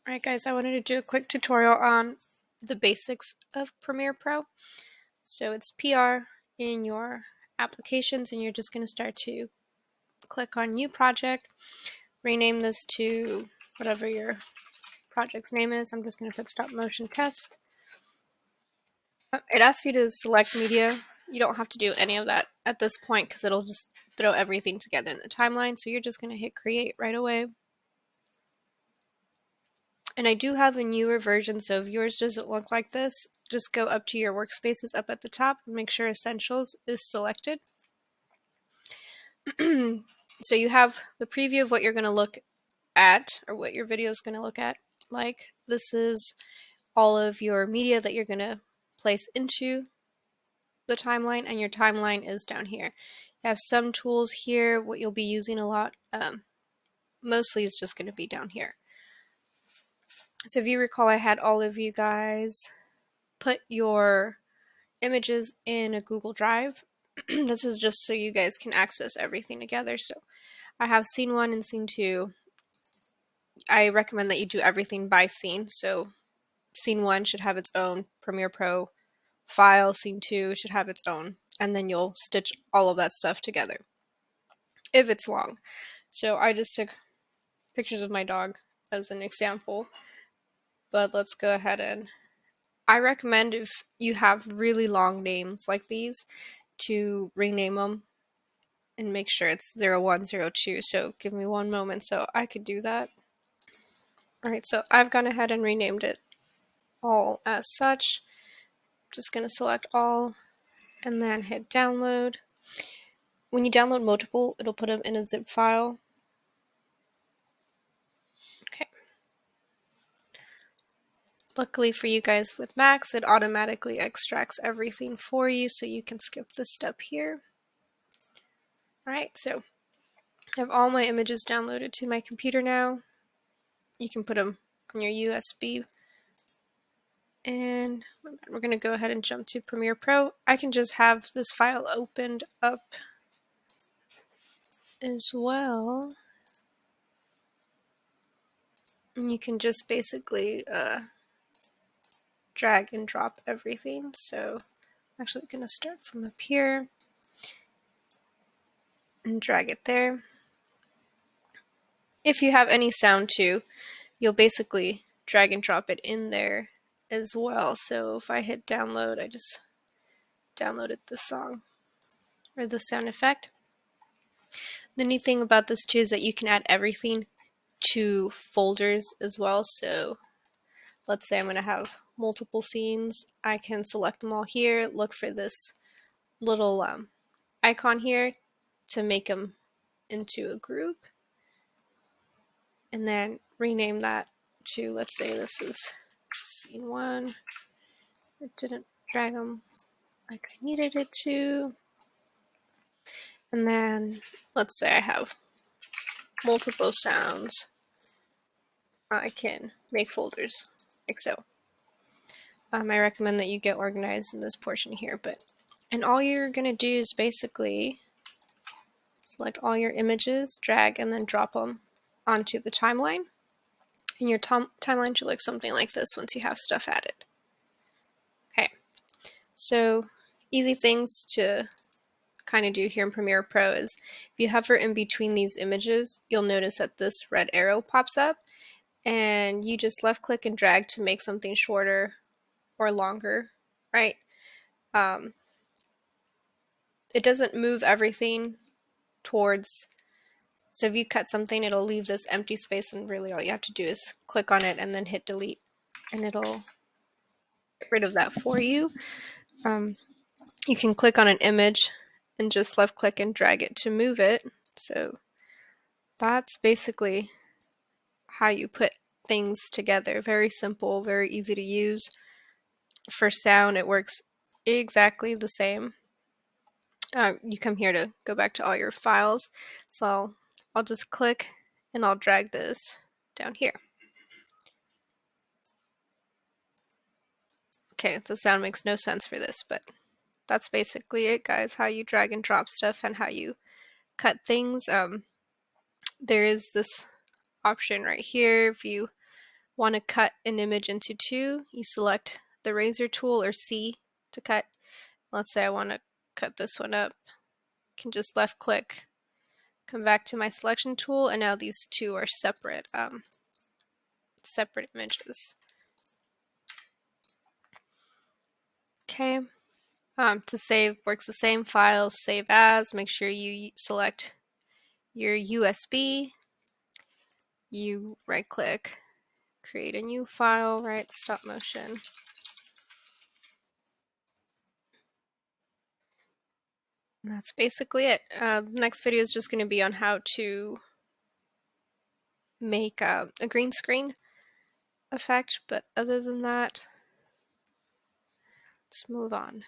Alright guys, I wanted to do a quick tutorial on the basics of Premiere Pro. So it's PR in your applications and you're just going to start to click on New Project, rename this to whatever your project's name is. I'm just going to put Stop Motion Test. It asks you to select media. You don't have to do any of that at this point because it'll just throw everything together in the timeline. So you're just going to hit Create right away. And I do have a newer version, so if yours doesn't look like this, just go up to your workspaces up at the top and make sure Essentials is selected. So you have the preview of what you're going to look at, or what your video is going to look at. Like, this is all of your media that you're going to place into the timeline, and your timeline is down here. You have some tools here. What you'll be using a lot, mostly is just going to be down here. So if you recall, I had all of you guys put your images in a Google Drive. This is just so you guys can access everything together. So I have scene 1 and scene 2. I recommend that you do everything by scene. So scene 1 should have its own Premiere Pro file, scene 2 should have its own, and then you'll stitch all of that stuff together if it's long. So I just took pictures of my dog as an example, but let's go ahead and I recommend, if you have really long names like these, to rename them and make sure it's 0102. So give me one moment so I could do that. Alright, so I've gone ahead and renamed it all as such. Just going to select all and then hit download. When you download multiple, it'll put them in a zip file. Okay. Luckily for you guys with Macs, it automatically extracts everything for you, so you can skip this step here. Alright, so I have all my images downloaded to my computer now. You can put them on your USB. And we're going to go ahead and jump to Premiere Pro. I can just have this file opened up as well. And you can just basically drag and drop everything. So I'm actually going to start from up here and drag it there. If you have any sound too, you'll basically drag and drop it in there as well. So if I hit download, I just downloaded the song or the sound effect. The neat thing about this too is that you can add everything to folders as well. So let's say I'm going to have multiple scenes. I can select them all here, look for this little icon here to make them into a group, and then rename that to, let's say this is scene 1. It didn't drag them like I needed it to. And then let's say I have multiple sounds. I can make folders like so. I recommend that you get organized in this portion here, and all you're going to do is basically select all your images, drag, and then drop them onto the timeline. And your timeline should look something like this once you have stuff added. Okay, so easy things to kind of do here in Premiere Pro is if you hover in between these images, you'll notice that this red arrow pops up, and you just left click and drag to make something shorter or longer, right? It doesn't move everything towards, so if you cut something, it'll leave this empty space, and really all you have to do is click on it and then hit delete, and it'll get rid of that for you. You can click on an image and just left click and drag it to move it. So that's basically how you put things together. Very simple, very easy to use. For sound, it works exactly the same. You come here to go back to all your files. So I'll just click and I'll drag this down here. Okay, the sound makes no sense for this, but that's basically it, guys. How you drag and drop stuff and how you cut things. There is this option right here. If you want to cut an image into two, you select the razor tool or C to cut. Let's say I want to cut this one up. I can just left click, come back to my selection tool, and now these two are separate images. Okay. To save, works the same. File, save as. Make sure you select your USB. You right click, create a new file, right? Stop motion. And that's basically it. The next video is just going to be on how to make a green screen effect, but other than that, let's move on.